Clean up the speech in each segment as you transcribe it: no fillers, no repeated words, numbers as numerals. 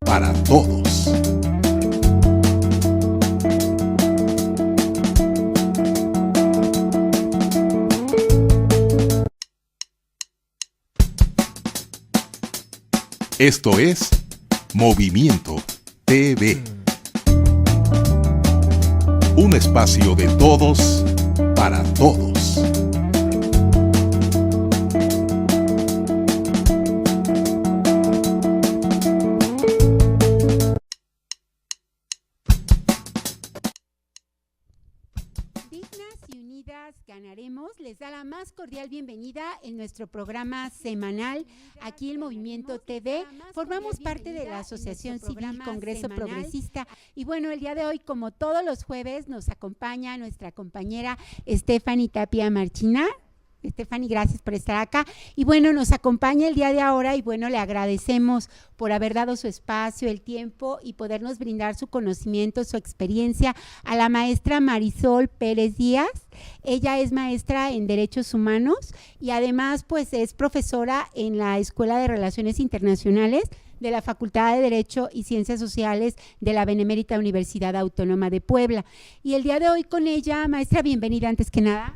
para todos. Esto es Movimiento TV. Un espacio de todos para todos. Ganaremos les da la más cordial bienvenida en nuestro programa semanal aquí en Movimiento TV. Formamos parte de la Asociación Civil Congreso Progresista y bueno, el día de hoy, como todos los jueves, nos acompaña nuestra compañera Stephanie Tapia Marchina. Stephanie, gracias por estar acá. Y bueno, nos acompaña el día de ahora y bueno, le agradecemos por haber dado su espacio, el tiempo y podernos brindar su conocimiento, su experiencia a la maestra Marisol Pérez Díaz. Ella es maestra en Derechos Humanos y además pues es profesora en la Escuela de Relaciones Internacionales de la Facultad de Derecho y Ciencias Sociales de la Benemérita Universidad Autónoma de Puebla. Y el día de hoy con ella, maestra, bienvenida antes que nada.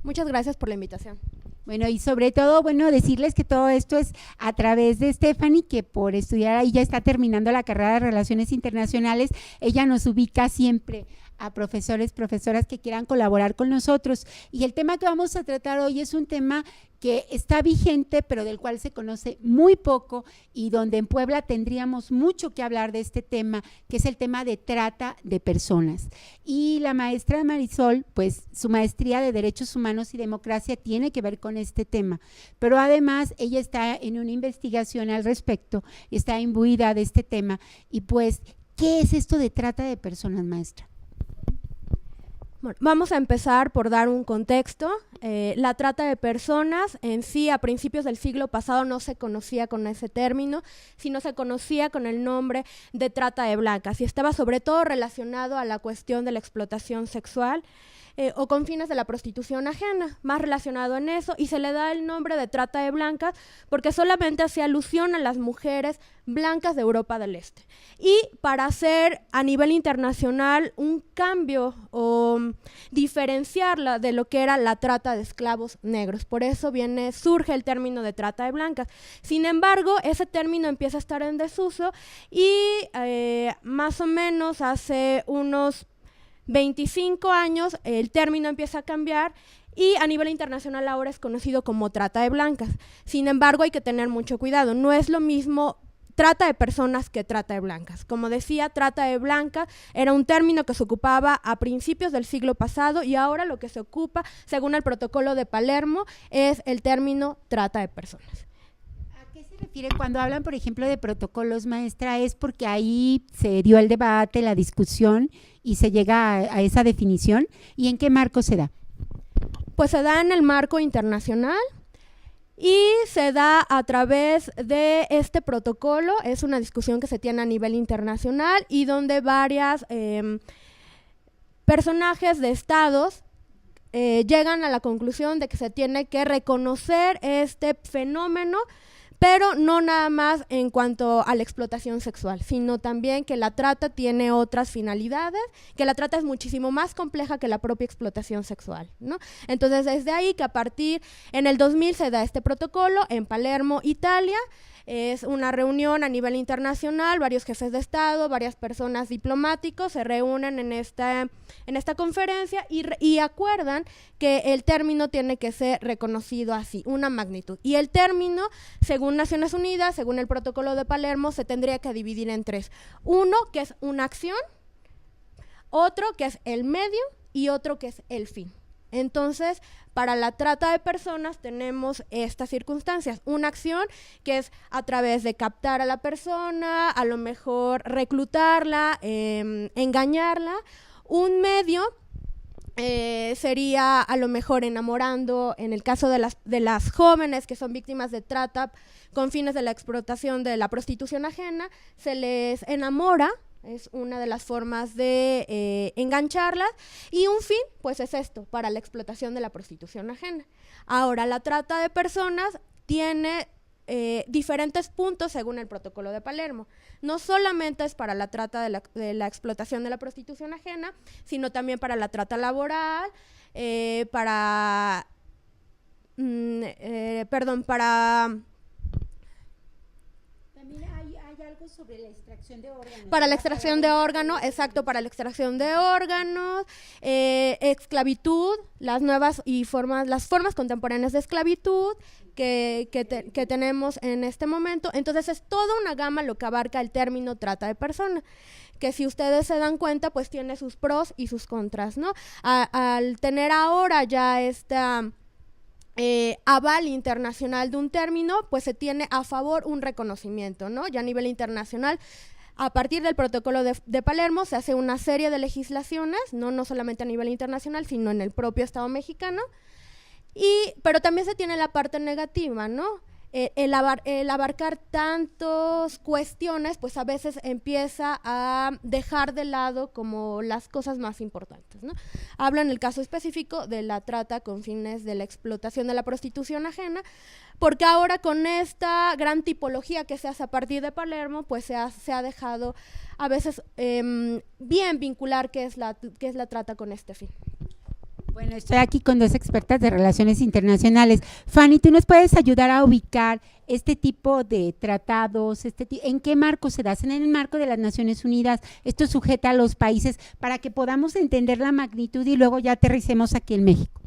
Muchas gracias por la invitación. Bueno, y sobre todo, bueno, decirles que todo esto es a través de Stephanie, que por estudiar ahí ya está terminando la carrera de Relaciones Internacionales. Ella nos ubica siempre a profesores, profesoras que quieran colaborar con nosotros. Y el tema que vamos a tratar hoy es un tema que está vigente, pero del cual se conoce muy poco y donde en Puebla tendríamos mucho que hablar de este tema, que es el tema de trata de personas. Y la maestra Marisol, pues su maestría de Derechos Humanos y Democracia tiene que ver con este tema, pero además ella está en una investigación al respecto, está imbuida de este tema. Y pues, ¿qué es esto de trata de personas, maestra? Bueno, vamos a empezar por dar un contexto. La trata de personas en sí a principios del siglo pasado no se conocía con ese término, sino se conocía con el nombre de trata de blancas y estaba sobre todo relacionado a la cuestión de la explotación sexual o con fines de la prostitución ajena, más relacionado en eso, y se le da el nombre de trata de blancas porque solamente hacía alusión a las mujeres blancas de Europa del Este. Y para hacer a nivel internacional un cambio o diferenciarla de lo que era la trata de esclavos negros. Por eso surge el término de trata de blancas. Sin embargo, ese término empieza a estar en desuso y más o menos hace unos 25 años el término empieza a cambiar y a nivel internacional ahora es conocido como trata de blancas. Sin embargo, hay que tener mucho cuidado. No es lo mismo trata de personas que trata de blancas. Como decía, trata de blancas era un término que se ocupaba a principios del siglo pasado y ahora lo que se ocupa, según el protocolo de Palermo, es el término trata de personas. ¿A qué se refiere cuando hablan, por ejemplo, de protocolos, maestra? ¿Es porque ahí se dio el debate, la discusión y se llega a esa definición? ¿Y en qué marco se da? Pues se da en el marco internacional y se da a través de este protocolo. Es una discusión que se tiene a nivel internacional y donde varias personajes de estados llegan a la conclusión de que se tiene que reconocer este fenómeno, pero no nada más en cuanto a la explotación sexual, sino también que la trata tiene otras finalidades, que la trata es muchísimo más compleja que la propia explotación sexual, ¿no? Entonces, desde ahí que en el 2000 se da este protocolo en Palermo, Italia. Es una reunión a nivel internacional, varios jefes de Estado, varias personas diplomáticos se reúnen en esta conferencia y acuerdan que el término tiene que ser reconocido así, una magnitud. Y el término, según Naciones Unidas, según el protocolo de Palermo, se tendría que dividir en tres. Uno, que es una acción, otro, que es el medio, y otro, que es el fin. Entonces, para la trata de personas tenemos estas circunstancias. Una acción que es a través de captar a la persona, a lo mejor reclutarla, engañarla. Un medio sería a lo mejor enamorando, en el caso de las jóvenes que son víctimas de trata con fines de la explotación de la prostitución ajena, se les enamora. Es una de las formas de engancharlas y un fin, pues es esto, para la explotación de la prostitución ajena. Ahora, la trata de personas tiene diferentes puntos según el protocolo de Palermo. No solamente es para la trata de la explotación de la prostitución ajena, sino también para la trata laboral, para También hay algo sobre la extracción de órganos. Para la extracción de órganos, exacto, para la extracción de órganos, esclavitud, las formas contemporáneas de esclavitud que tenemos en este momento. Entonces es toda una gama lo que abarca el término trata de personas, que si ustedes se dan cuenta, pues tiene sus pros y sus contras, ¿no? Al tener ahora ya esta aval internacional de un término, pues se tiene a favor un reconocimiento, ¿no? Ya a nivel internacional, a partir del protocolo de Palermo se hace una serie de legislaciones, no solamente a nivel internacional, sino en el propio Estado mexicano, pero también se tiene la parte negativa, ¿no? El abarcar tantas cuestiones, pues a veces empieza a dejar de lado como las cosas más importantes, ¿no? Habla en el caso específico de la trata con fines de la explotación de la prostitución ajena, porque ahora con esta gran tipología que se hace a partir de Palermo, pues se ha dejado a veces bien vincular qué es la trata con este fin. Bueno, estoy aquí con dos expertas de relaciones internacionales. Fanny, ¿tú nos puedes ayudar a ubicar este tipo de tratados? ¿En qué marco se da? ¿En el marco de las Naciones Unidas? ¿Esto sujeta a los países para que podamos entender la magnitud y luego ya aterricemos aquí en México?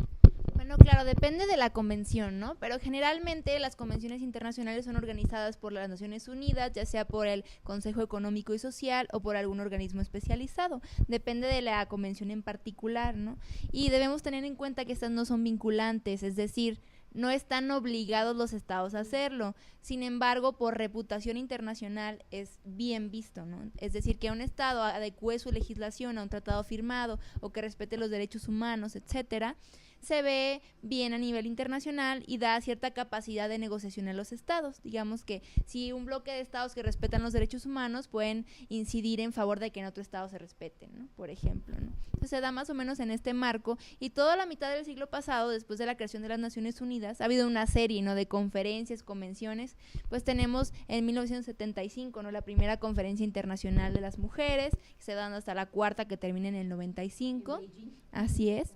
Bueno, claro, depende de la convención, ¿no? Pero generalmente las convenciones internacionales son organizadas por las Naciones Unidas, ya sea por el Consejo Económico y Social o por algún organismo especializado. Depende de la convención en particular, ¿no? Y debemos tener en cuenta que estas no son vinculantes, es decir, no están obligados los estados a hacerlo. Sin embargo, por reputación internacional es bien visto, ¿no? Es decir, que un estado adecue su legislación a un tratado firmado o que respete los derechos humanos, etcétera, se ve bien a nivel internacional y da cierta capacidad de negociación a los estados. Digamos que si un bloque de estados que respetan los derechos humanos pueden incidir en favor de que en otro estado se respeten, ¿no? Por ejemplo, ¿no? Entonces se da más o menos en este marco, y toda la mitad del siglo pasado, después de la creación de las Naciones Unidas, ha habido una serie, ¿no?, de conferencias, convenciones. Pues tenemos en 1975, ¿no?, la primera conferencia internacional de las mujeres, que se da hasta la cuarta, que termina en el 95. Así es.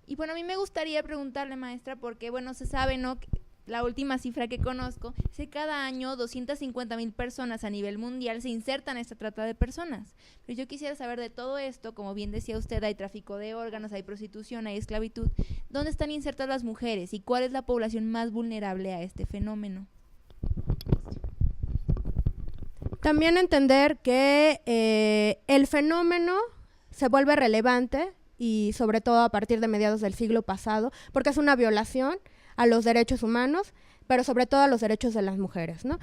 Y bueno, a mí me gustaría preguntarle, maestra, porque bueno, se sabe, ¿no?, que la última cifra que conozco es que cada año 250,000 personas a nivel mundial se insertan en esta trata de personas. Pero yo quisiera saber de todo esto, como bien decía usted, hay tráfico de órganos, hay prostitución, hay esclavitud. ¿Dónde están insertas las mujeres y cuál es la población más vulnerable a este fenómeno? También entender que el fenómeno se vuelve relevante, y sobre todo a partir de mediados del siglo pasado, porque es una violación a los derechos humanos, pero sobre todo a los derechos de las mujeres, ¿no?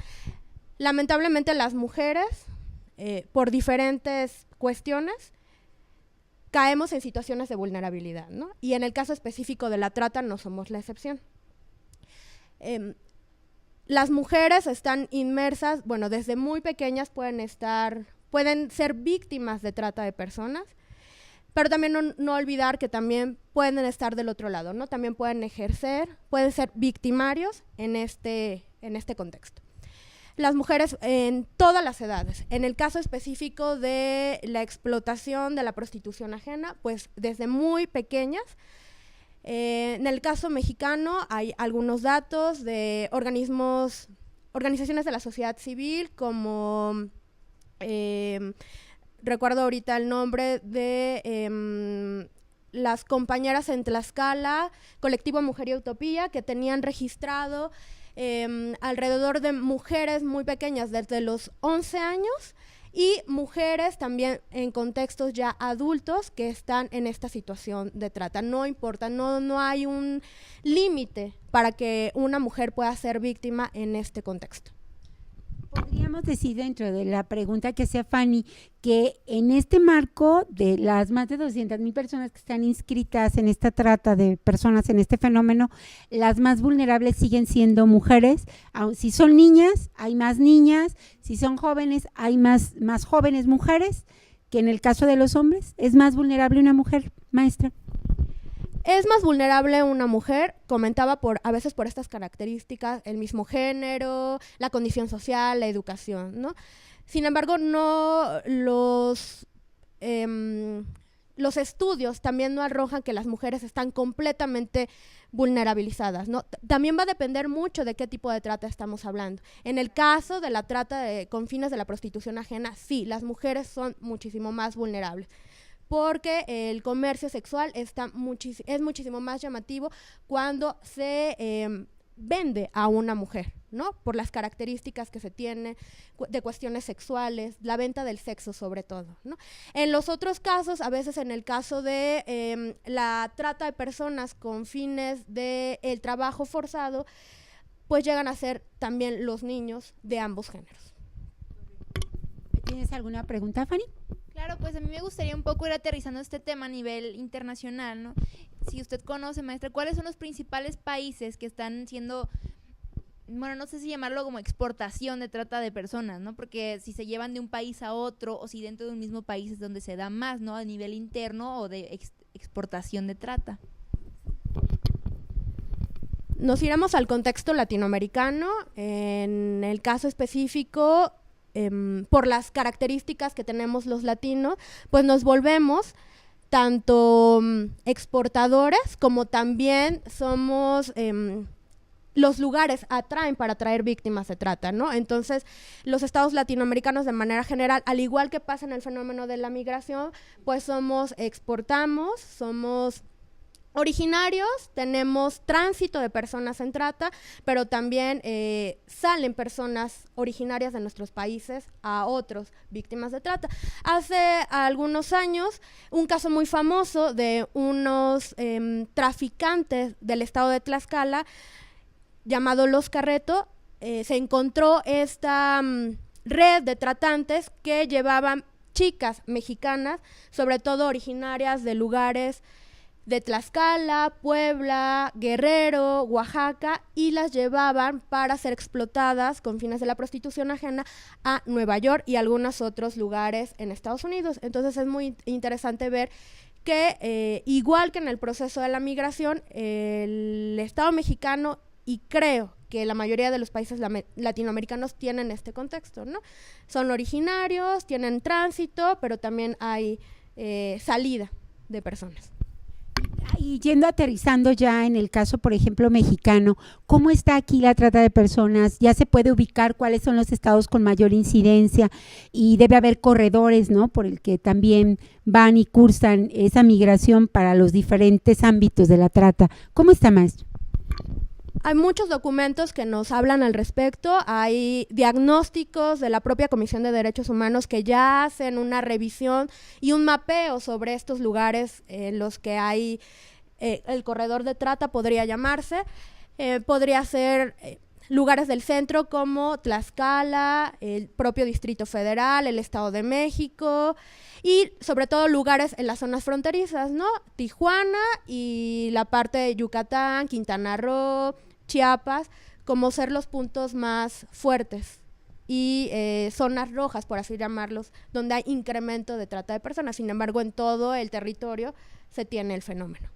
Lamentablemente las mujeres, por diferentes cuestiones, caemos en situaciones de vulnerabilidad, ¿no? Y en el caso específico de la trata no somos la excepción. Las mujeres están inmersas, bueno, desde muy pequeñas pueden ser víctimas de trata de personas, pero también no olvidar que también pueden estar del otro lado, ¿no? También pueden ser victimarios en este contexto. Las mujeres en todas las edades. En el caso específico de la explotación de la prostitución ajena, pues desde muy pequeñas. En el caso mexicano hay algunos datos de organizaciones de la sociedad civil como... recuerdo ahorita el nombre de las compañeras en Tlaxcala, Colectivo Mujer y Utopía, que tenían registrado alrededor de mujeres muy pequeñas desde los 11 años y mujeres también en contextos ya adultos que están en esta situación de trata. No importa, no hay un límite para que una mujer pueda ser víctima en este contexto. Podríamos decir, dentro de la pregunta que hacía Fanny, que en este marco de las más de 200,000 personas que están inscritas en esta trata de personas, en este fenómeno, las más vulnerables siguen siendo mujeres. Si son niñas, hay más niñas. Si son jóvenes, hay más jóvenes mujeres, que en el caso de los hombres. ¿Es más vulnerable una mujer, maestra? Es más vulnerable una mujer, comentaba, a veces por estas características, el mismo género, la condición social, la educación, ¿no? Sin embargo, los estudios también no arrojan que las mujeres están completamente vulnerabilizadas, ¿no? También va a depender mucho de qué tipo de trata estamos hablando. En el caso de la trata con fines de la prostitución ajena, sí, las mujeres son muchísimo más vulnerables, porque el comercio sexual es muchísimo más llamativo cuando se vende a una mujer, ¿no? Por las características que se tiene de cuestiones sexuales, la venta del sexo sobre todo, ¿no? En los otros casos, a veces en el caso de la trata de personas con fines de el trabajo forzado, pues llegan a ser también los niños de ambos géneros. ¿Tienes alguna pregunta, Fanny? Claro, pues a mí me gustaría un poco ir aterrizando este tema a nivel internacional, ¿no? Si usted conoce, maestra, ¿cuáles son los principales países que están siendo, bueno, no sé si llamarlo como exportación de trata de personas, ¿no? Porque si se llevan de un país a otro o si dentro de un mismo país es donde se da más, ¿no? A nivel interno o de exportación de trata. Nos iremos al contexto latinoamericano. En el caso específico, por las características que tenemos los latinos, pues nos volvemos tanto exportadores como también somos, los lugares atraen para atraer víctimas de trata, ¿no? Entonces, los estados latinoamericanos de manera general, al igual que pasa en el fenómeno de la migración, pues exportamos, somos originarios, tenemos tránsito de personas en trata, pero también salen personas originarias de nuestros países a otros víctimas de trata. Hace algunos años, un caso muy famoso de unos traficantes del estado de Tlaxcala, llamado Los Carreto, se encontró esta red de tratantes que llevaban chicas mexicanas, sobre todo originarias de lugares de Tlaxcala, Puebla, Guerrero, Oaxaca, y las llevaban para ser explotadas con fines de la prostitución ajena a Nueva York y algunos otros lugares en Estados Unidos. Entonces es muy interesante ver que, igual que en el proceso de la migración, el Estado mexicano, y creo que la mayoría de los países latinoamericanos tienen este contexto, ¿no? Son originarios, tienen tránsito, pero también hay salida de personas. Y aterrizando ya en el caso, por ejemplo, mexicano, ¿cómo está aquí la trata de personas? ¿Ya se puede ubicar cuáles son los estados con mayor incidencia? Y debe haber corredores, ¿no?, por el que también van y cursan esa migración para los diferentes ámbitos de la trata. ¿Cómo está, maestro? Hay muchos documentos que nos hablan al respecto, hay diagnósticos de la propia Comisión de Derechos Humanos que ya hacen una revisión y un mapeo sobre estos lugares en los que hay el corredor de trata, podría llamarse, podría ser lugares del centro como Tlaxcala, el propio Distrito Federal, el Estado de México y sobre todo lugares en las zonas fronterizas, ¿no? Tijuana y la parte de Yucatán, Quintana Roo, Chiapas, como ser los puntos más fuertes y zonas rojas, por así llamarlos, donde hay incremento de trata de personas. Sin embargo, en todo el territorio se tiene el fenómeno.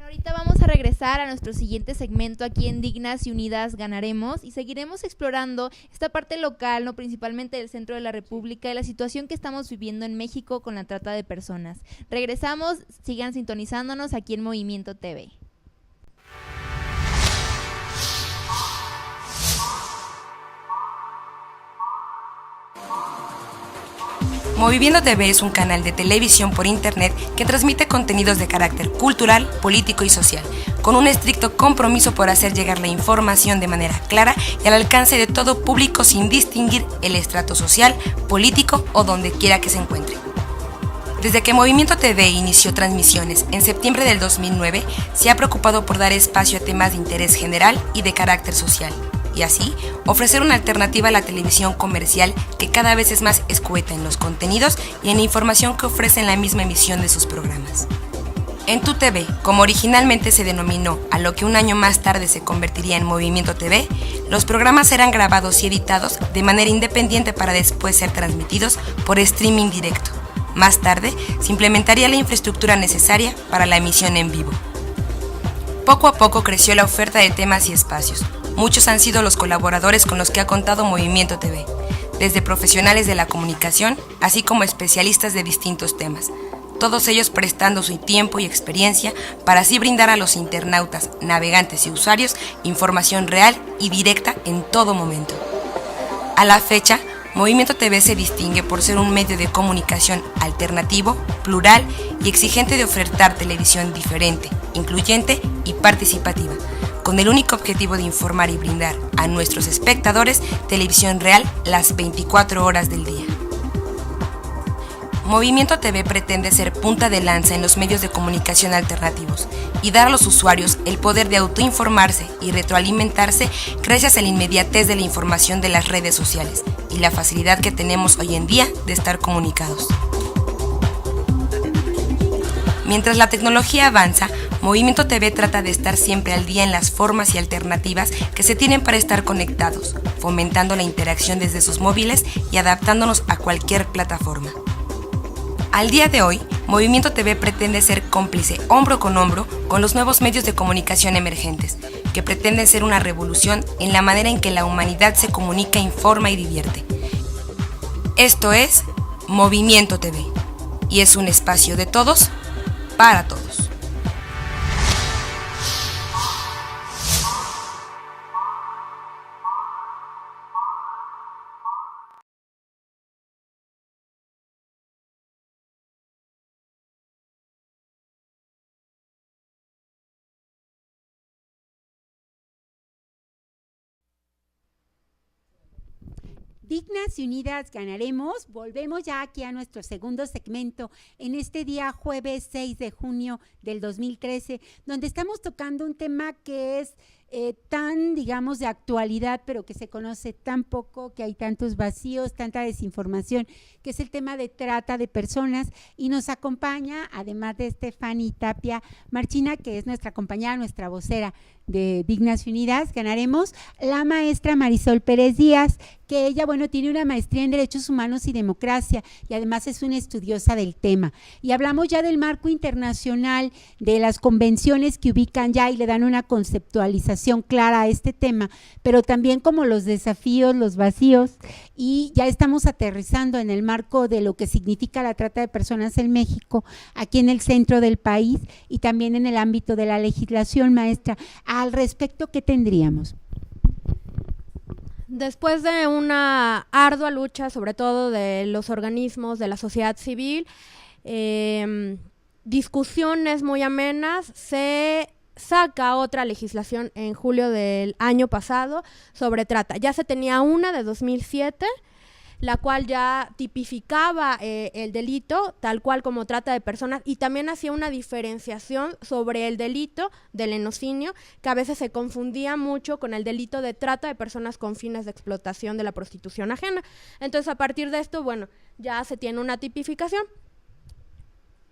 Ahorita vamos a regresar a nuestro siguiente segmento aquí en Dignas y Unidas Ganaremos y seguiremos explorando esta parte local, no, principalmente del centro de la República y la situación que estamos viviendo en México con la trata de personas. Regresamos, sigan sintonizándonos aquí en Movimiento TV. Movimiento TV es un canal de televisión por internet que transmite contenidos de carácter cultural, político y social, con un estricto compromiso por hacer llegar la información de manera clara y al alcance de todo público sin distinguir el estrato social, político o donde quiera que se encuentre. Desde que Movimiento TV inició transmisiones en septiembre del 2009, se ha preocupado por dar espacio a temas de interés general y de carácter social, y así ofrecer una alternativa a la televisión comercial que cada vez es más escueta en los contenidos y en la información que ofrece en la misma emisión de sus programas. En Tu TV, como originalmente se denominó a lo que un año más tarde se convertiría en Movimiento TV, los programas eran grabados y editados de manera independiente para después ser transmitidos por streaming directo. Más tarde, se implementaría la infraestructura necesaria para la emisión en vivo. Poco a poco creció la oferta de temas y espacios. Muchos han sido los colaboradores con los que ha contado Movimiento TV, desde profesionales de la comunicación, así como especialistas de distintos temas, todos ellos prestando su tiempo y experiencia para así brindar a los internautas, navegantes y usuarios información real y directa en todo momento. A la fecha, Movimiento TV se distingue por ser un medio de comunicación alternativo, plural y exigente de ofertar televisión diferente, incluyente y participativa, con el único objetivo de informar y brindar a nuestros espectadores televisión real las 24 horas del día. Movimiento TV pretende ser punta de lanza en los medios de comunicación alternativos y dar a los usuarios el poder de autoinformarse y retroalimentarse gracias a la inmediatez de la información de las redes sociales y la facilidad que tenemos hoy en día de estar comunicados. Mientras la tecnología avanza, Movimiento TV trata de estar siempre al día en las formas y alternativas que se tienen para estar conectados, fomentando la interacción desde sus móviles y adaptándonos a cualquier plataforma. Al día de hoy, Movimiento TV pretende ser cómplice hombro con los nuevos medios de comunicación emergentes, que pretenden ser una revolución en la manera en que la humanidad se comunica, informa y divierte. Esto es Movimiento TV, y es un espacio de todos para todos. Dignas y unidas ganaremos. Volvemos ya aquí a nuestro segundo segmento en este día jueves 6 de junio del 2013, donde estamos tocando un tema que es tan, digamos, de actualidad, pero que se conoce tan poco, que hay tantos vacíos, tanta desinformación, que es el tema de trata de personas. Y nos acompaña, además de Estefany Tapia Marchina, que es nuestra compañera, nuestra vocera de Dignas y Unidas Ganaremos, la maestra Marisol Pérez Díaz, que ella, bueno, tiene una maestría en Derechos Humanos y Democracia y además es una estudiosa del tema. Y hablamos ya del marco internacional, de las convenciones que ubican ya y le dan una conceptualización clara a este tema, pero también como los desafíos, los vacíos, y ya estamos aterrizando en el marco de lo que significa la trata de personas en México, aquí en el centro del país y también en el ámbito de la legislación. Maestra, al respecto, ¿qué tendríamos? Después de una ardua lucha, sobre todo de los organismos de la sociedad civil, discusiones muy amenas, se saca otra legislación en julio del año pasado sobre trata. Ya se tenía una de 2007, la cual ya tipificaba el delito tal cual como trata de personas y también hacía una diferenciación sobre el delito del lenocinio, que a veces se confundía mucho con el delito de trata de personas con fines de explotación de la prostitución ajena. Entonces, a partir de esto, bueno, ya se tiene una tipificación.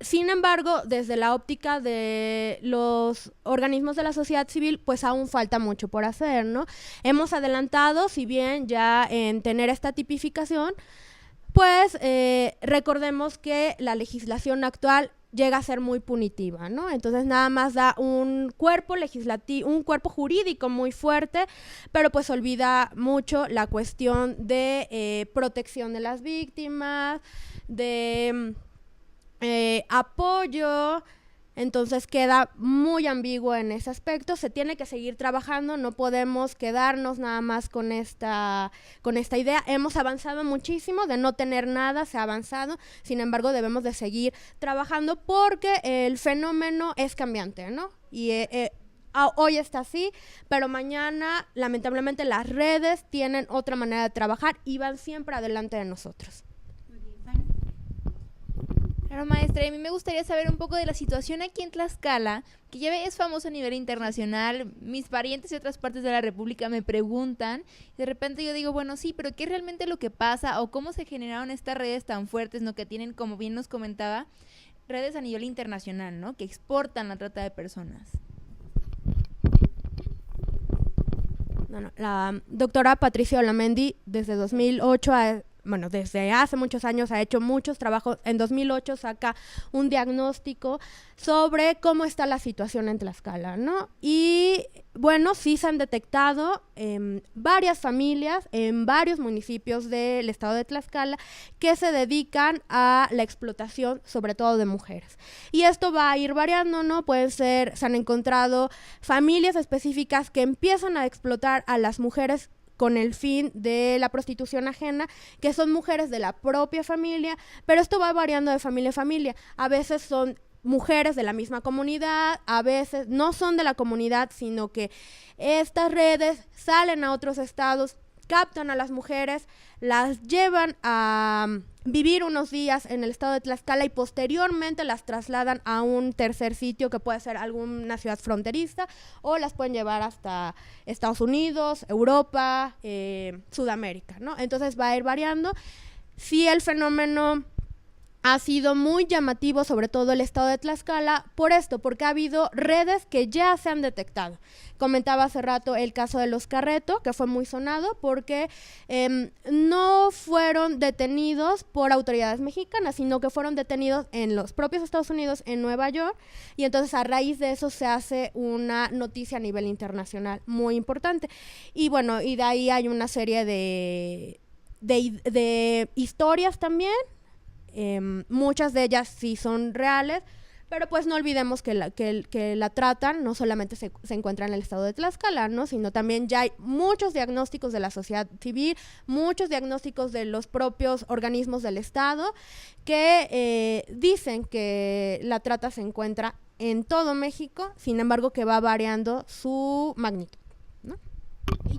Sin embargo, desde la óptica de los organismos de la sociedad civil, pues aún falta mucho por hacer, ¿no? Hemos adelantado, si bien ya en tener esta tipificación, pues recordemos que la legislación actual llega a ser muy punitiva, ¿no? Entonces nada más da un cuerpo legislativo, un cuerpo jurídico muy fuerte, pero pues olvida mucho la cuestión de protección de las víctimas, de apoyo. Entonces queda muy ambiguo en ese aspecto. Se tiene que seguir trabajando, no podemos quedarnos nada más con esta idea. Hemos avanzado muchísimo, de no tener nada se ha avanzado, sin embargo debemos de seguir trabajando porque el fenómeno es cambiante, ¿no? Y hoy está así, pero mañana lamentablemente las redes tienen otra manera de trabajar y van siempre adelante de nosotros. Claro, maestra, y a mí me gustaría saber un poco de la situación aquí en Tlaxcala, que ya es famoso a nivel internacional. Mis parientes de otras partes de la República me preguntan, y de repente yo digo, bueno, sí, pero ¿qué es realmente lo que pasa? ¿O cómo se generaron estas redes tan fuertes, ¿no? Que tienen, como bien nos comentaba, redes a nivel internacional, ¿no? Que exportan la trata de personas. La doctora Patricia Olamendi desde 2008 ha bueno, desde hace muchos años ha hecho muchos trabajos. En 2008 saca un diagnóstico sobre cómo está la situación en Tlaxcala, ¿no? Y bueno, sí se han detectado varias familias en varios municipios del estado de Tlaxcala que se dedican a la explotación, sobre todo de mujeres. Y esto va a ir variando, ¿no? Pueden ser, se han encontrado familias específicas que empiezan a explotar a las mujeres con el fin de la prostitución ajena, que son mujeres de la propia familia, pero esto va variando de familia a familia. A veces son mujeres de la misma comunidad, a veces no son de la comunidad, sino que estas redes salen a otros estados, captan a las mujeres, las llevan a vivir unos días en el estado de Tlaxcala y posteriormente las trasladan a un tercer sitio que puede ser alguna ciudad fronteriza, o las pueden llevar hasta Estados Unidos, Europa, Sudamérica, ¿no? Entonces va a ir variando. Sí, el fenómeno ha sido muy llamativo, sobre todo el estado de Tlaxcala, por esto, porque ha habido redes que ya se han detectado. Comentaba hace rato el caso de los Carreto, que fue muy sonado porque no fueron detenidos por autoridades mexicanas, sino que fueron detenidos en los propios Estados Unidos, en Nueva York, y entonces a raíz de eso se hace una noticia a nivel internacional muy importante. Y bueno, y de ahí hay una serie de historias también. Muchas de ellas sí son reales, pero pues no olvidemos que la trata no solamente se encuentra en el estado de Tlaxcala, ¿no? Sino también ya hay muchos diagnósticos de la sociedad civil, muchos diagnósticos de los propios organismos del estado que dicen que la trata se encuentra en todo México, sin embargo que va variando su magnitud, ¿no?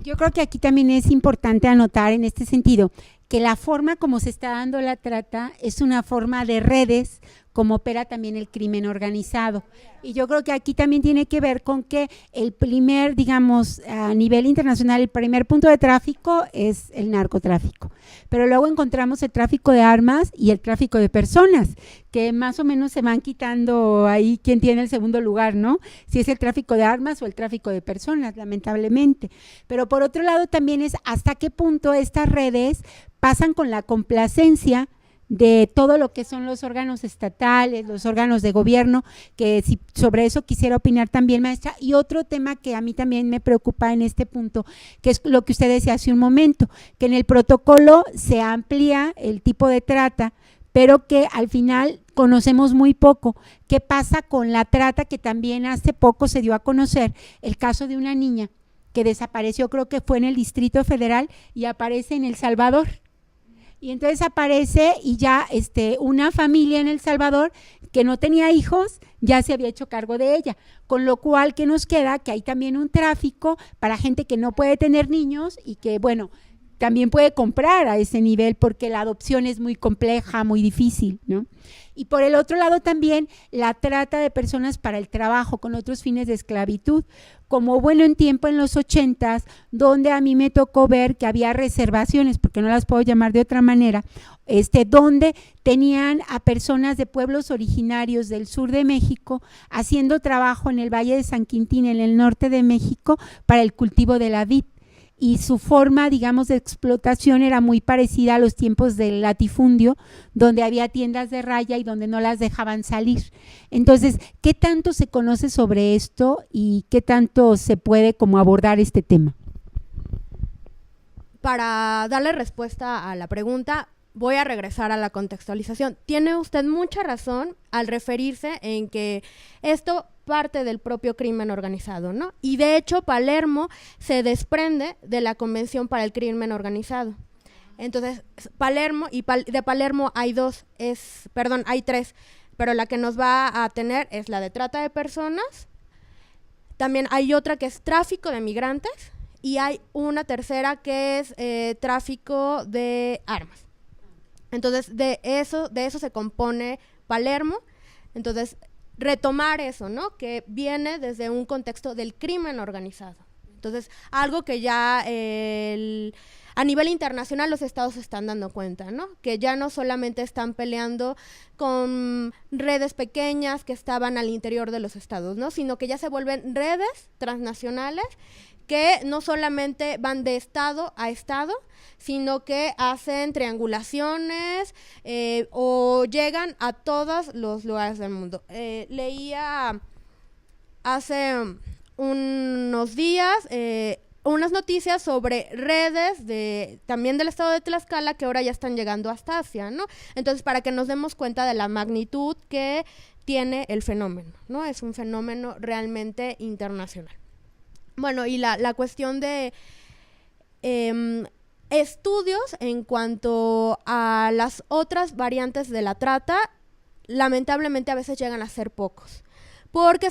Yo creo que aquí también es importante anotar en este sentido que la forma como se está dando la trata es una forma de redes, como opera también el crimen organizado. Y yo creo que aquí también tiene que ver con que el primer, digamos, a nivel internacional, el primer punto de tráfico es el narcotráfico. Pero luego encontramos el tráfico de armas y el tráfico de personas, que más o menos se van quitando ahí quién tiene el segundo lugar, ¿no? Si es el tráfico de armas o el tráfico de personas, lamentablemente. Pero por otro lado también es hasta qué punto estas redes pasan con la complacencia de todo lo que son los órganos estatales, los órganos de gobierno, que si sobre eso quisiera opinar también, maestra. Y otro tema que a mí también me preocupa en este punto, que es lo que usted decía hace un momento, que en el protocolo se amplía el tipo de trata, pero que al final conocemos muy poco. ¿Qué pasa con la trata? Que también hace poco se dio a conocer el caso de una niña que desapareció, creo que fue en el Distrito Federal y aparece en El Salvador. Y entonces aparece y ya una familia en El Salvador que no tenía hijos ya se había hecho cargo de ella, con lo cual ¿qué nos queda? Que hay también un tráfico para gente que no puede tener niños y que bueno, también puede comprar a ese nivel porque la adopción es muy compleja, muy difícil, ¿no? Y por el otro lado también la trata de personas para el trabajo con otros fines de esclavitud, como bueno en tiempo en los 80s, donde a mí me tocó ver que había reservaciones, porque no las puedo llamar de otra manera, donde tenían a personas de pueblos originarios del sur de México haciendo trabajo en el Valle de San Quintín, en el norte de México, para el cultivo de la vid. Y su forma, digamos, de explotación era muy parecida a los tiempos del latifundio, donde había tiendas de raya y donde no las dejaban salir. Entonces, ¿qué tanto se conoce sobre esto y qué tanto se puede como abordar este tema? Para darle respuesta a la pregunta, voy a regresar a la contextualización. Tiene usted mucha razón al referirse en que esto parte del propio crimen organizado, ¿no? Y de hecho Palermo se desprende de la Convención para el Crimen Organizado. Entonces, Palermo, y de Palermo hay hay tres, pero la que nos va a tener es la de trata de personas. También hay otra que es tráfico de migrantes y hay una tercera que es tráfico de armas. Entonces, de eso se compone Palermo. Entonces, retomar eso, ¿no? Que viene desde un contexto del crimen organizado. Entonces, algo que ya a nivel internacional los estados se están dando cuenta, ¿no? Que ya no solamente están peleando con redes pequeñas que estaban al interior de los estados, ¿no? Sino que ya se vuelven redes transnacionales que no solamente van de estado a estado, sino que hacen triangulaciones o llegan a todos los lugares del mundo. Leía hace unos días unas noticias sobre redes también del estado de Tlaxcala que ahora ya están llegando hasta Asia, ¿no? Entonces, para que nos demos cuenta de la magnitud que tiene el fenómeno, ¿no? Es un fenómeno realmente internacional. Bueno, y la cuestión de estudios en cuanto a las otras variantes de la trata, lamentablemente a veces llegan a ser pocos, porque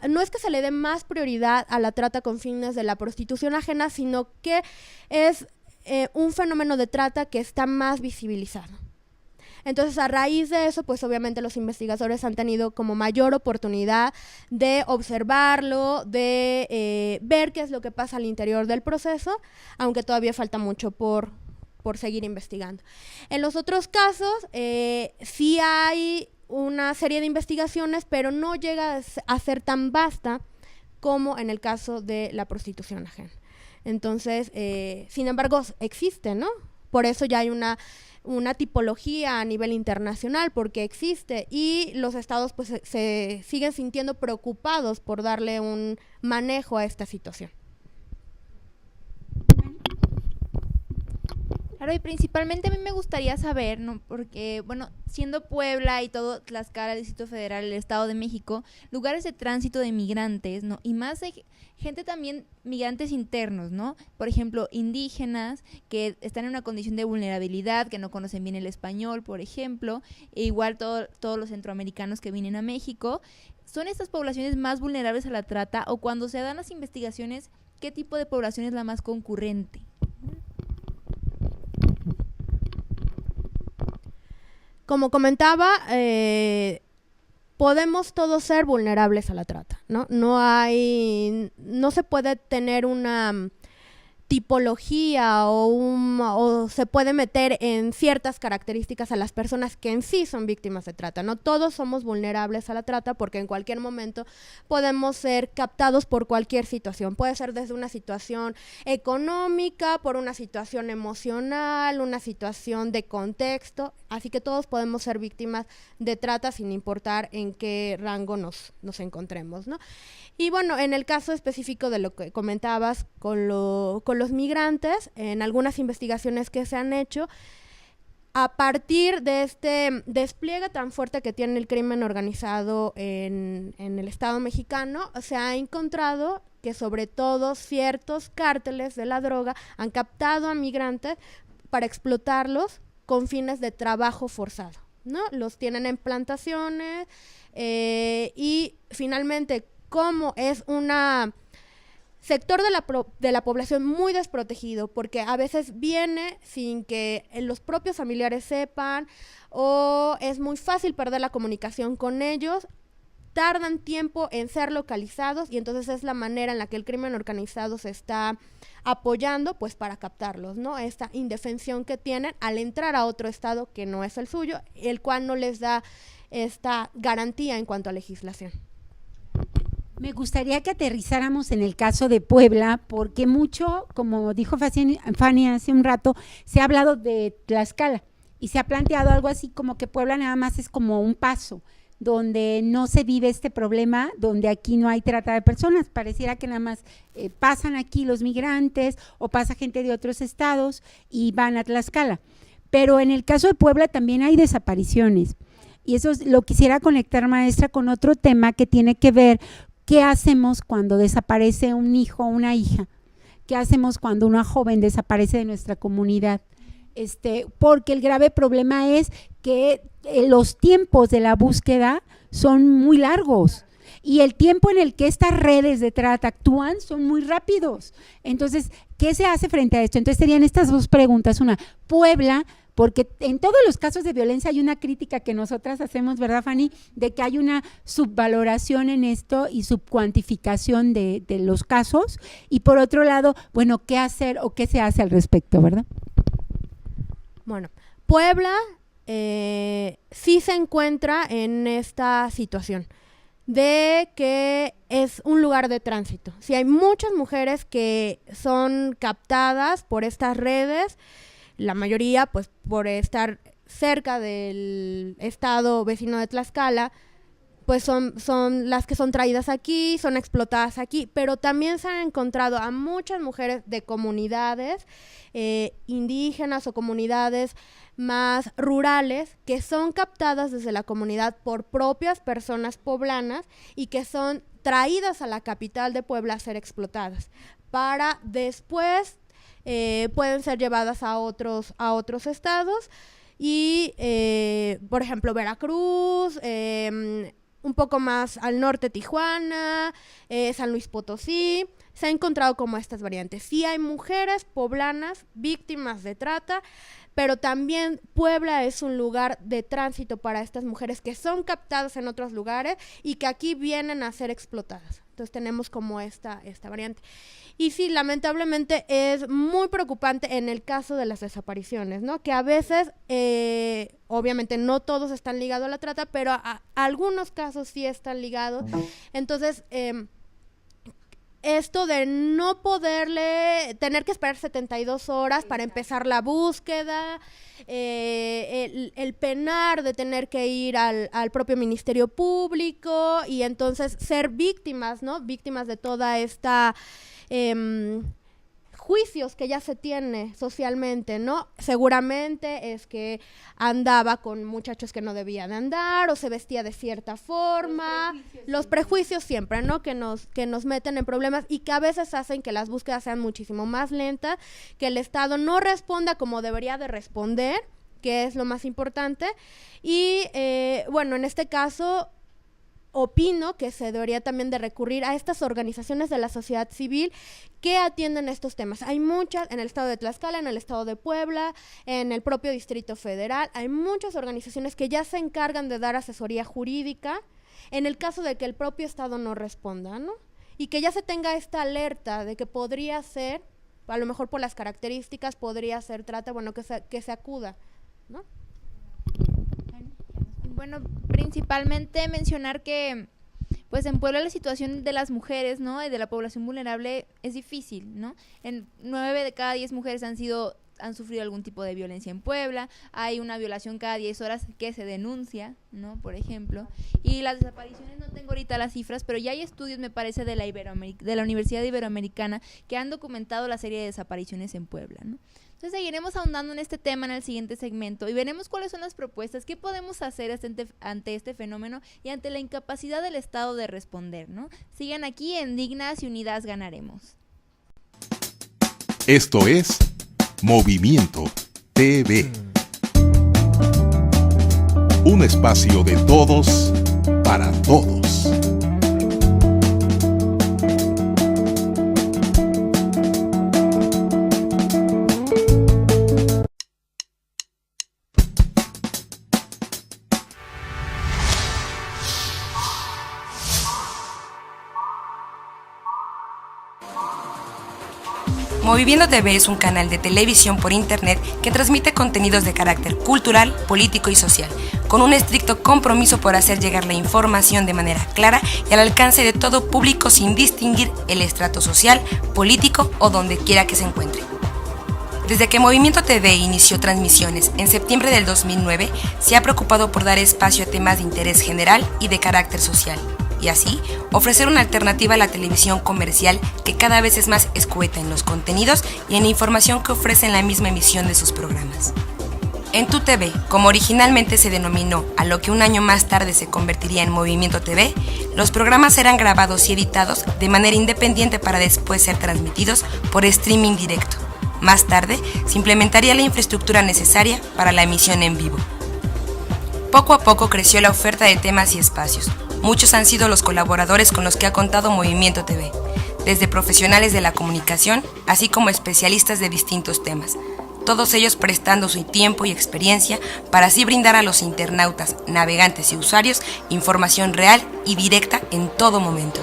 no es que se le dé más prioridad a la trata con fines de la prostitución ajena, sino que es un fenómeno de trata que está más visibilizado. Entonces, a raíz de eso, pues obviamente los investigadores han tenido como mayor oportunidad de observarlo, de ver qué es lo que pasa al interior del proceso, aunque todavía falta mucho por seguir investigando. En los otros casos, sí hay una serie de investigaciones, pero no llega a ser tan vasta como en el caso de la prostitución ajena. Entonces, sin embargo, existe, ¿no? Por eso ya hay una tipología a nivel internacional, porque existe, y los estados pues se siguen sintiendo preocupados por darle un manejo a esta situación. Claro, y principalmente a mí me gustaría saber, ¿no? Porque, bueno, siendo Puebla y todo Tlaxcala, el Distrito Federal, el Estado de México, lugares de tránsito de migrantes, ¿no? Y más de gente también, migrantes internos, ¿no? Por ejemplo, indígenas que están en una condición de vulnerabilidad, que no conocen bien el español, por ejemplo, e igual todos los centroamericanos que vienen a México. ¿Son estas poblaciones más vulnerables a la trata? O cuando se dan las investigaciones, ¿qué tipo de población es la más concurrente? Como comentaba, podemos todos ser vulnerables a la trata, ¿no? No se puede tener una tipología o se puede meter en ciertas características a las personas que en sí son víctimas de trata, ¿no? Todos somos vulnerables a la trata porque en cualquier momento podemos ser captados por cualquier situación. Puede ser desde una situación económica, por una situación emocional, una situación de contexto, así que todos podemos ser víctimas de trata sin importar en qué rango nos encontremos, ¿no? Y bueno, en el caso específico de lo que comentabas con los migrantes, en algunas investigaciones que se han hecho, a partir de este despliegue tan fuerte que tiene el crimen organizado en el Estado mexicano, se ha encontrado que sobre todo ciertos cárteles de la droga han captado a migrantes para explotarlos con fines de trabajo forzado, ¿no? Los tienen en plantaciones y finalmente, como es una sector de la población muy desprotegido, porque a veces viene sin que los propios familiares sepan, o es muy fácil perder la comunicación con ellos, tardan tiempo en ser localizados, y entonces es la manera en la que el crimen organizado se está apoyando pues para captarlos, ¿no? Esta indefensión que tienen al entrar a otro estado que no es el suyo, el cual no les da esta garantía en cuanto a legislación. Me gustaría que aterrizáramos en el caso de Puebla, porque mucho, como dijo Fanny hace un rato, se ha hablado de Tlaxcala y se ha planteado algo así como que Puebla nada más es como un paso, donde no se vive este problema, donde aquí no hay trata de personas. Pareciera que nada más pasan aquí los migrantes o pasa gente de otros estados y van a Tlaxcala. Pero en el caso de Puebla también hay desapariciones. Y eso lo quisiera conectar, maestra, con otro tema que tiene que ver ¿qué hacemos cuando desaparece un hijo o una hija? ¿Qué hacemos cuando una joven desaparece de nuestra comunidad? Porque el grave problema es que los tiempos de la búsqueda son muy largos y el tiempo en el que estas redes de trata actúan son muy rápidos. Entonces, ¿qué se hace frente a esto? Entonces serían estas dos preguntas. Una, Puebla, porque en todos los casos de violencia hay una crítica que nosotras hacemos, ¿verdad, Fanny? De que hay una subvaloración en esto y subcuantificación de los casos. Y por otro lado, bueno, ¿qué hacer o qué se hace al respecto, verdad? Bueno, Puebla sí se encuentra en esta situación de que es un lugar de tránsito. Sí, hay muchas mujeres que son captadas por estas redes, la mayoría pues por estar cerca del estado vecino de Tlaxcala, pues son las que son traídas aquí, son explotadas aquí, pero también se han encontrado a muchas mujeres de comunidades indígenas o comunidades más rurales que son captadas desde la comunidad por propias personas poblanas y que son traídas a la capital de Puebla a ser explotadas, para después pueden ser llevadas a otros estados y, por ejemplo, Veracruz, un poco más al norte Tijuana, San Luis Potosí, se ha encontrado como estas variantes. Sí hay mujeres poblanas víctimas de trata, pero también Puebla es un lugar de tránsito para estas mujeres que son captadas en otros lugares y que aquí vienen a ser explotadas. Entonces tenemos como esta variante. Y sí, lamentablemente es muy preocupante en el caso de las desapariciones, ¿no? Que a veces, obviamente no todos están ligados a la trata, pero a algunos casos sí están ligados. Entonces, esto de no tener que esperar 72 horas para empezar la búsqueda, el penar de tener que ir al propio Ministerio Público y entonces ser víctimas, ¿no? Víctimas de toda esta juicios que ya se tiene socialmente, ¿no? Seguramente es que andaba con muchachos que no debía de andar o se vestía de cierta forma, los prejuicios siempre, ¿no? Que nos meten en problemas y que a veces hacen que las búsquedas sean muchísimo más lentas, que el Estado no responda como debería de responder, que es lo más importante, y bueno, en este caso opino que se debería también de recurrir a estas organizaciones de la sociedad civil que atienden estos temas. Hay muchas en el estado de Tlaxcala, en el estado de Puebla, en el propio Distrito Federal, hay muchas organizaciones que ya se encargan de dar asesoría jurídica en el caso de que el propio estado no responda, ¿no? Y que ya se tenga esta alerta de que podría ser, a lo mejor por las características, podría ser trata, bueno, que se acuda, ¿no? Bueno, principalmente mencionar que pues en Puebla la situación de las mujeres, ¿no? Y de la población vulnerable es difícil, ¿no? 9 de cada 10 mujeres han sufrido algún tipo de violencia en Puebla, hay una violación cada 10 horas que se denuncia, ¿no? Por ejemplo, y las desapariciones, no tengo ahorita las cifras, pero ya hay estudios, me parece, de la Universidad Iberoamericana que han documentado la serie de desapariciones en Puebla, ¿no? Entonces seguiremos ahondando en este tema en el siguiente segmento y veremos cuáles son las propuestas, qué podemos hacer ante este fenómeno y ante la incapacidad del Estado de responder, ¿no? Sigan aquí en Dignas y Unidas Ganaremos. Esto es Movimiento TV. Un espacio de todos para todos. Moviviendo TV es un canal de televisión por internet que transmite contenidos de carácter cultural, político y social, con un estricto compromiso por hacer llegar la información de manera clara y al alcance de todo público sin distinguir el estrato social, político o donde quiera que se encuentre. Desde que Movimiento TV inició transmisiones en septiembre del 2009, se ha preocupado por dar espacio a temas de interés general y de carácter social, y así ofrecer una alternativa a la televisión comercial que cada vez es más escueta en los contenidos y en la información que ofrece en la misma emisión de sus programas. En Tu TV, como originalmente se denominó a lo que un año más tarde se convertiría en Movimiento TV, los programas eran grabados y editados de manera independiente para después ser transmitidos por streaming directo. Más tarde, se implementaría la infraestructura necesaria para la emisión en vivo. Poco a poco creció la oferta de temas y espacios. Muchos han sido los colaboradores con los que ha contado Movimiento TV, desde profesionales de la comunicación, así como especialistas de distintos temas, todos ellos prestando su tiempo y experiencia para así brindar a los internautas, navegantes y usuarios información real y directa en todo momento.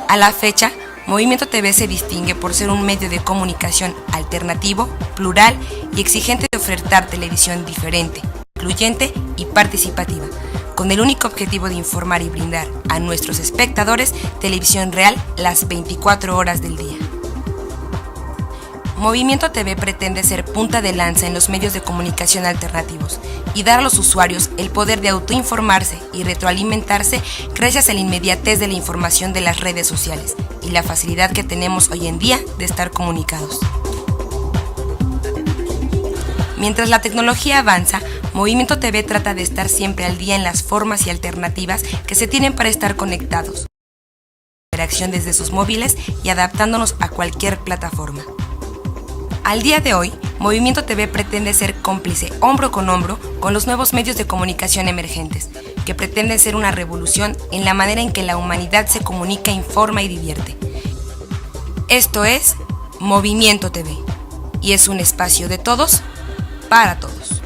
A la fecha, Movimiento TV se distingue por ser un medio de comunicación alternativo, plural y exigente de ofertar televisión diferente, incluyente y participativa, con el único objetivo de informar y brindar a nuestros espectadores televisión real las 24 horas del día. Movimiento TV pretende ser punta de lanza en los medios de comunicación alternativos y dar a los usuarios el poder de autoinformarse y retroalimentarse gracias a la inmediatez de la información de las redes sociales y la facilidad que tenemos hoy en día de estar comunicados. Mientras la tecnología avanza, Movimiento TV trata de estar siempre al día en las formas y alternativas que se tienen para estar conectados, interacción desde sus móviles y adaptándonos a cualquier plataforma. Al día de hoy, Movimiento TV pretende ser cómplice hombro con los nuevos medios de comunicación emergentes, que pretenden ser una revolución en la manera en que la humanidad se comunica, informa y divierte. Esto es Movimiento TV, y es un espacio de todos para todos.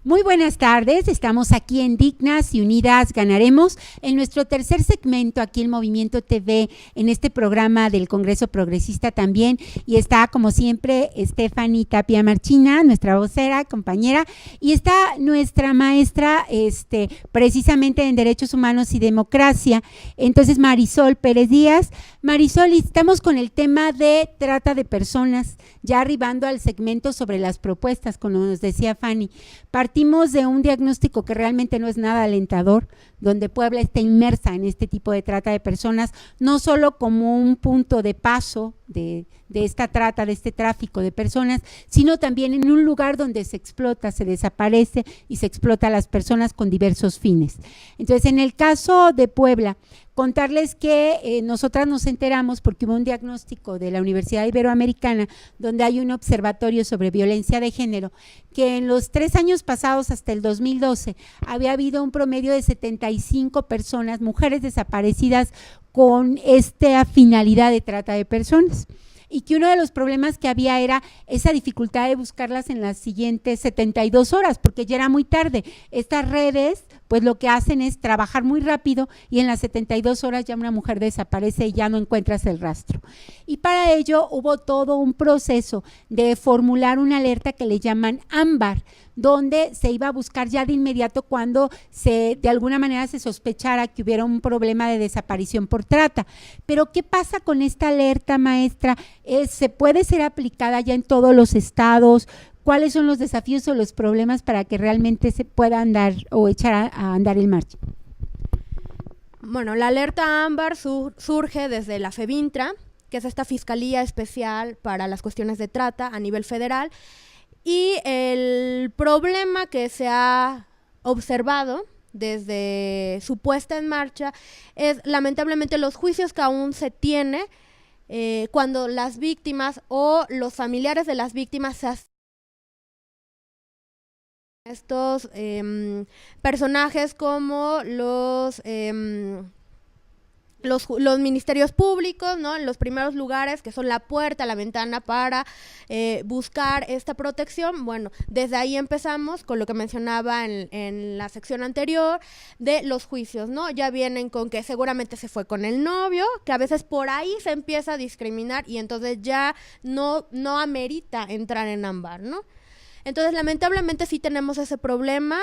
Muy buenas tardes, estamos aquí en Dignas y Unidas Ganaremos, en nuestro tercer segmento aquí en Movimiento TV, en este programa del Congreso Progresista también, y está como siempre Stephanie Tapia Marchina, nuestra vocera, compañera, y está nuestra maestra precisamente en Derechos Humanos y Democracia, entonces Marisol Pérez Díaz. Marisol, estamos con el tema de trata de personas, ya arribando al segmento sobre las propuestas, como nos decía Fanny. Partimos de un diagnóstico que realmente no es nada alentador, donde Puebla está inmersa en este tipo de trata de personas, no solo como un punto de paso de esta trata, de este tráfico de personas, sino también en un lugar donde se explota, se desaparece y se explota a las personas con diversos fines. Entonces, en el caso de Puebla, contarles que nosotras nos enteramos porque hubo un diagnóstico de la Universidad Iberoamericana donde hay un observatorio sobre violencia de género, que en los 3 años pasados hasta el 2012 había habido un promedio de 75 personas, mujeres desaparecidas con esta finalidad de trata de personas. Y que uno de los problemas que había era esa dificultad de buscarlas en las siguientes 72 horas, porque ya era muy tarde. Estas redes, pues lo que hacen es trabajar muy rápido y en las 72 horas ya una mujer desaparece y ya no encuentras el rastro. Y para ello hubo todo un proceso de formular una alerta que le llaman ámbar, donde se iba a buscar ya de inmediato cuando de alguna manera se sospechara que hubiera un problema de desaparición por trata. Pero ¿qué pasa con esta alerta, maestra? ¿Se puede ser aplicada ya en todos los estados? ¿Cuáles son los desafíos o los problemas para que realmente se pueda andar o echar a andar el marcha? Bueno, la alerta ámbar surge desde la FEBINTRA, que es esta Fiscalía Especial para las Cuestiones de Trata a nivel federal, y el problema que se ha observado desde su puesta en marcha es lamentablemente los juicios que aún se tiene cuando las víctimas o los familiares de las víctimas se estos personajes como los ministerios públicos, ¿no? En los primeros lugares, que son la puerta, la ventana para buscar esta protección. Bueno, desde ahí empezamos con lo que mencionaba en la sección anterior de los juicios, ¿no? Ya vienen con que seguramente se fue con el novio, que a veces por ahí se empieza a discriminar y entonces ya no amerita entrar en ámbar, ¿no? Entonces, lamentablemente sí tenemos ese problema.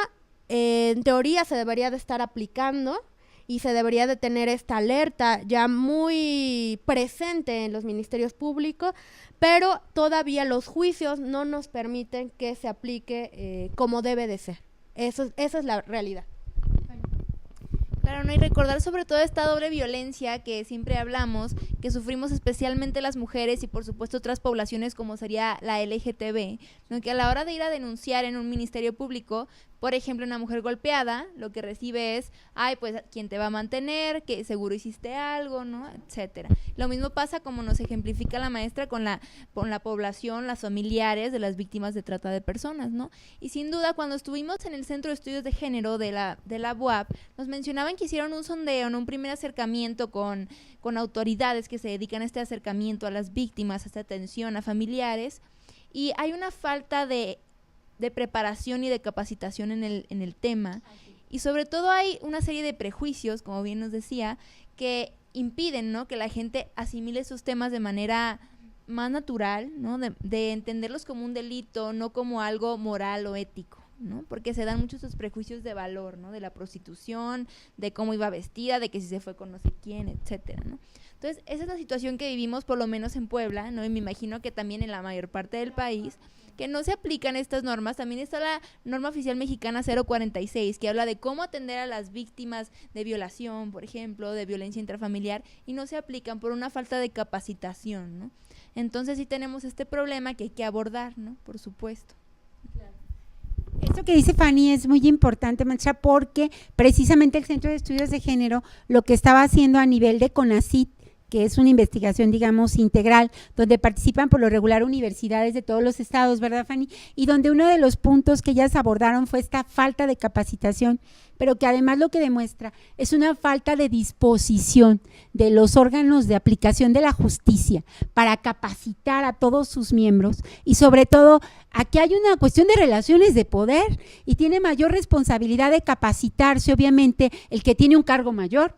En teoría se debería de estar aplicando y se debería de tener esta alerta ya muy presente en los ministerios públicos, pero todavía los juicios no nos permiten que se aplique como debe de ser. Esa es la realidad. Claro, ¿no? Y recordar sobre todo esta doble violencia que siempre hablamos, que sufrimos especialmente las mujeres y por supuesto otras poblaciones como sería la LGTB, ¿no? Que a la hora de ir a denunciar en un ministerio público, por ejemplo, una mujer golpeada, lo que recibe es, ay, pues, ¿quién te va a mantener? Que seguro hiciste algo, ¿no? Etcétera. Lo mismo pasa como nos ejemplifica la maestra con la población, las familiares de las víctimas de trata de personas, ¿no? Y sin duda, cuando estuvimos en el Centro de Estudios de Género de la UAP, nos mencionaban que hicieron un sondeo, ¿no? Un primer acercamiento con autoridades que se dedican a este acercamiento a las víctimas, a esta atención a familiares. Y hay una falta de preparación y de capacitación en el tema. Y sobre todo hay una serie de prejuicios, como bien nos decía, que impiden, ¿no?, que la gente asimile esos temas de manera más natural, ¿no?, de entenderlos como un delito, no como algo moral o ético, ¿no? Porque se dan muchos esos prejuicios de valor, ¿no?, de la prostitución, de cómo iba vestida, de que si se fue con no sé quién, etcétera, ¿no? Entonces, esa es la situación que vivimos, por lo menos en Puebla, ¿no? Y me imagino que también en la mayor parte del país, que no se aplican estas normas. También está la norma oficial mexicana 046, que habla de cómo atender a las víctimas de violación, por ejemplo, de violencia intrafamiliar, y no se aplican por una falta de capacitación, ¿no? Entonces sí tenemos este problema que hay que abordar, ¿no? Por supuesto. Esto que dice Fanny es muy importante, maestra, porque precisamente el Centro de Estudios de Género lo que estaba haciendo a nivel de CONACYT, que es una investigación, digamos, integral, donde participan por lo regular universidades de todos los estados, ¿verdad, Fanny? Y donde uno de los puntos que ellas abordaron fue esta falta de capacitación, pero que además lo que demuestra es una falta de disposición de los órganos de aplicación de la justicia para capacitar a todos sus miembros, y sobre todo, aquí hay una cuestión de relaciones de poder y tiene mayor responsabilidad de capacitarse, obviamente, el que tiene un cargo mayor.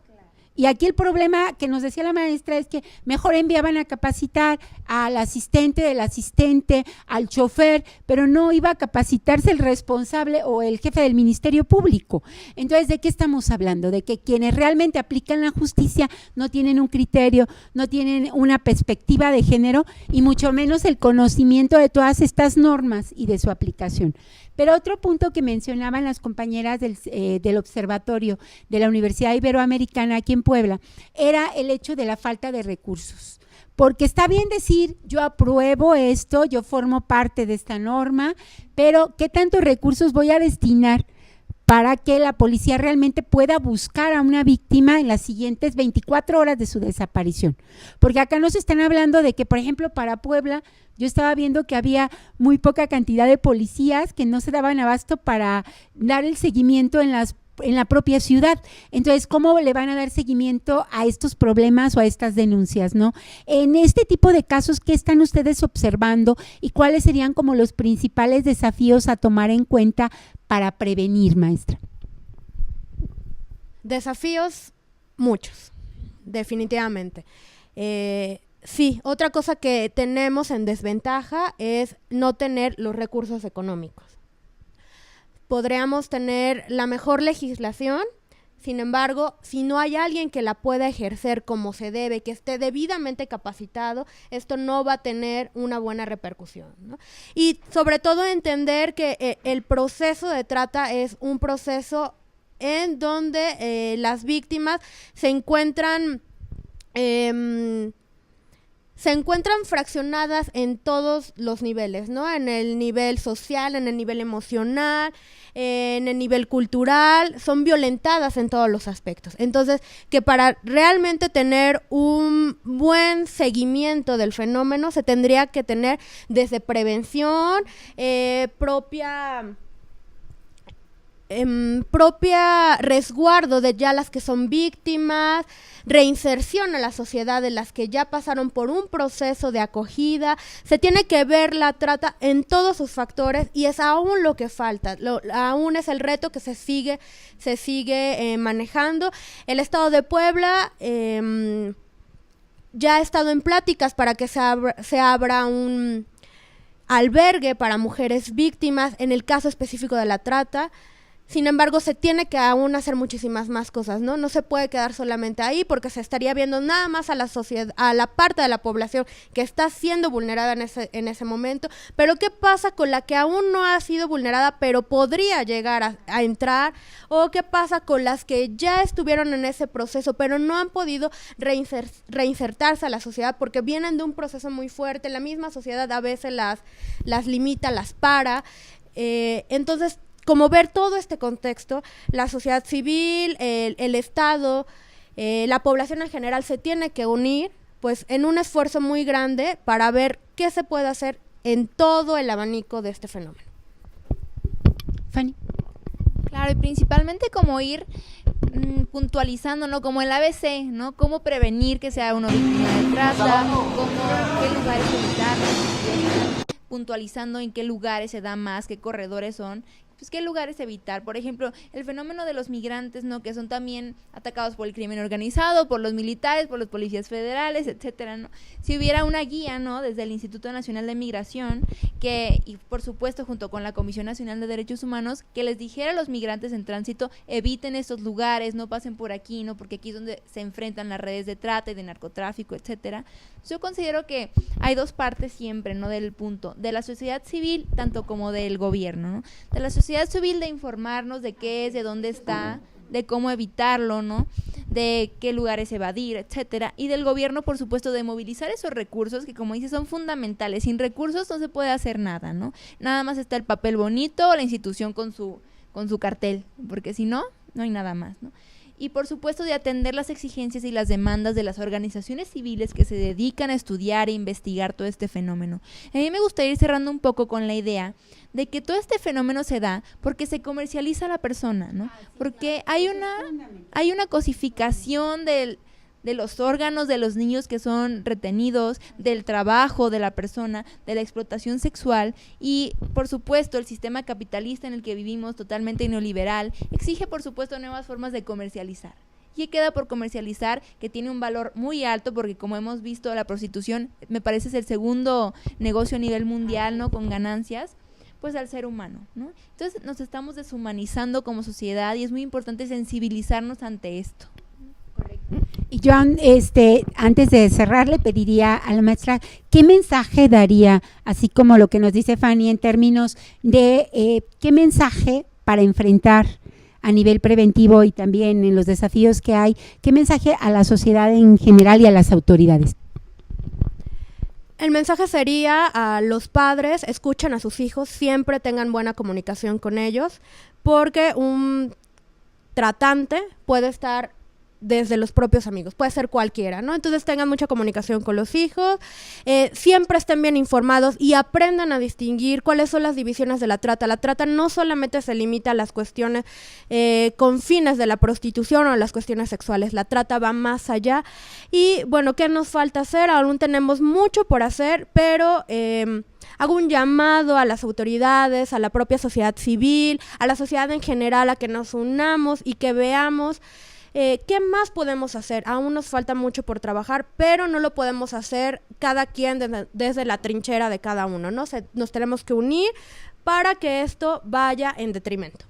Y aquí el problema que nos decía la maestra es que mejor enviaban a capacitar al asistente del asistente, al chofer, pero no iba a capacitarse el responsable o el jefe del Ministerio Público. Entonces, ¿de qué estamos hablando? De que quienes realmente aplican la justicia no tienen un criterio, no tienen una perspectiva de género y mucho menos el conocimiento de todas estas normas y de su aplicación. Pero otro punto que mencionaban las compañeras del observatorio de la Universidad Iberoamericana aquí en Puebla era el hecho de la falta de recursos. Porque está bien decir, yo apruebo esto, yo formo parte de esta norma, pero ¿qué tantos recursos voy a destinar para que la policía realmente pueda buscar a una víctima en las siguientes 24 horas de su desaparición? Porque acá nos están hablando de que, por ejemplo, para Puebla, yo estaba viendo que había muy poca cantidad de policías que no se daban abasto para dar el seguimiento en la propia ciudad. Entonces, ¿cómo le van a dar seguimiento a estos problemas o a estas denuncias, no? En este tipo de casos, ¿qué están ustedes observando y cuáles serían como los principales desafíos a tomar en cuenta para prevenir, maestra? Desafíos, muchos, definitivamente. Sí, otra cosa que tenemos en desventaja es no tener los recursos económicos. Podríamos tener la mejor legislación, sin embargo, si no hay alguien que la pueda ejercer como se debe, que esté debidamente capacitado, esto no va a tener una buena repercusión, ¿no? Y sobre todo entender que el proceso de trata es un proceso en donde las víctimas se encuentran fraccionadas en todos los niveles, ¿no? En el nivel social, en el nivel emocional, en el nivel cultural, son violentadas en todos los aspectos. Entonces, que para realmente tener un buen seguimiento del fenómeno se tendría que tener desde prevención, propia resguardo de ya las que son víctimas, reinserción a la sociedad de las que ya pasaron por un proceso de acogida. Se tiene que ver la trata en todos sus factores y es aún lo que falta, aún es el reto que se sigue manejando. El Estado de Puebla ya ha estado en pláticas para que se abra un albergue para mujeres víctimas en el caso específico de la trata. Sin embargo, se tiene que aún hacer muchísimas más cosas, ¿no? No se puede quedar solamente ahí porque se estaría viendo nada más a la sociedad, a la parte de la población que está siendo vulnerada en ese momento. Pero ¿qué pasa con la que aún no ha sido vulnerada pero podría llegar a entrar? ¿O qué pasa con las que ya estuvieron en ese proceso pero no han podido reinsertarse a la sociedad porque vienen de un proceso muy fuerte? La misma sociedad a veces las limita, las para. Entonces, como ver todo este contexto, la sociedad civil, el Estado, la población en general se tiene que unir pues en un esfuerzo muy grande para ver qué se puede hacer en todo el abanico de este fenómeno. Fanny. Claro, y principalmente como ir puntualizando, ¿no? Como el ABC, ¿no? Cómo prevenir que sea una víctima de trata, qué lugares evitar. puntualizando en qué lugares se da más, qué corredores son, pues qué lugares evitar. Por ejemplo, el fenómeno de los migrantes, ¿no? Que son también atacados por el crimen organizado, por los militares, por los policías federales, etcétera, ¿no? Si hubiera una guía, ¿no? Desde el Instituto Nacional de Migración, y por supuesto junto con la Comisión Nacional de Derechos Humanos, que les dijera a los migrantes en tránsito, eviten estos lugares, no pasen por aquí, ¿no? Porque aquí es donde se enfrentan las redes de trata y de narcotráfico, etcétera. Yo considero que hay dos partes siempre, ¿no? Del punto, de la sociedad civil, tanto como del gobierno, ¿no? De la sociedad civil de informarnos de qué es, de dónde está, de cómo evitarlo, ¿no? De qué lugares evadir, etcétera. Y del gobierno, por supuesto, de movilizar esos recursos que, como dices, son fundamentales. Sin recursos no se puede hacer nada, ¿no? Nada más está el papel bonito o la institución con su cartel, porque si no, no hay nada más, ¿no? Y por supuesto de atender las exigencias y las demandas de las organizaciones civiles que se dedican a estudiar e investigar todo este fenómeno. A mí me gustaría ir cerrando un poco con la idea de que todo este fenómeno se da porque se comercializa a la persona, ¿no? Porque hay una cosificación de los órganos de los niños que son retenidos, del trabajo de la persona, de la explotación sexual y, por supuesto, el sistema capitalista en el que vivimos, totalmente neoliberal, exige, por supuesto, nuevas formas de comercializar. Y queda por comercializar que tiene un valor muy alto porque, como hemos visto, la prostitución me parece es el segundo negocio a nivel mundial, ¿no? Con ganancias, pues al ser humano, ¿no? Entonces nos estamos deshumanizando como sociedad y es muy importante sensibilizarnos ante esto. Y yo, antes de cerrar, le pediría a la maestra, ¿qué mensaje daría, así como lo que nos dice Fanny en términos de qué mensaje para enfrentar a nivel preventivo y también en los desafíos que hay, qué mensaje a la sociedad en general y a las autoridades? El mensaje sería a los padres, escuchen a sus hijos, siempre tengan buena comunicación con ellos, porque un tratante puede estar desde los propios amigos, puede ser cualquiera, ¿no? Entonces tengan mucha comunicación con los hijos, siempre estén bien informados y aprendan a distinguir cuáles son las divisiones de la trata. La trata no solamente se limita a las cuestiones con fines de la prostitución o las cuestiones sexuales, la trata va más allá. Y bueno, ¿qué nos falta hacer? Aún tenemos mucho por hacer, pero hago un llamado a las autoridades, a la propia sociedad civil, a la sociedad en general, a que nos unamos y que veamos ¿qué más podemos hacer? Aún nos falta mucho por trabajar, pero no lo podemos hacer cada quien desde la trinchera de cada uno, ¿no? Nos tenemos que unir para que esto vaya en detrimento.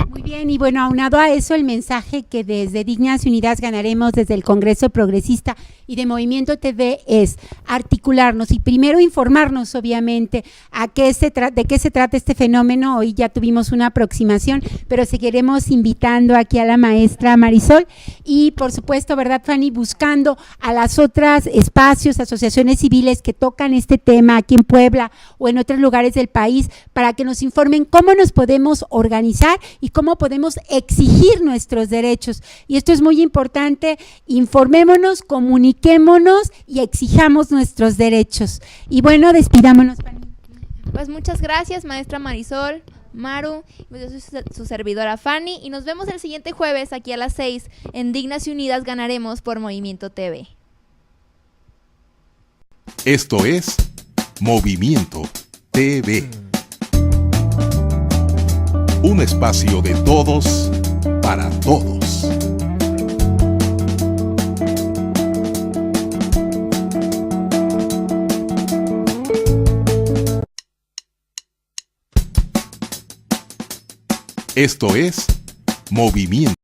Muy bien, y bueno, aunado a eso, el mensaje que desde Dignas y Unidas Ganaremos, desde el Congreso Progresista y de Movimiento TV, es articularnos y primero informarnos, obviamente, de qué se trata este fenómeno. Hoy ya tuvimos una aproximación, pero seguiremos invitando aquí a la maestra Marisol y, por supuesto, ¿verdad, Fanny? Buscando a las otras espacios, asociaciones civiles que tocan este tema aquí en Puebla o en otros lugares del país, para que nos informen cómo nos podemos organizar y cómo podemos exigir nuestros derechos. Y esto es muy importante, informémonos, comuniquémonos y exijamos nuestros derechos. Y bueno, despidámonos, Fanny. Pues muchas gracias, maestra Marisol, Maru, yo soy su servidora Fanny y nos vemos el siguiente jueves aquí a las 6 en Dignas y Unidas Ganaremos por Movimiento TV. Esto es Movimiento TV. Un espacio de todos para todos. Esto es Movimiento.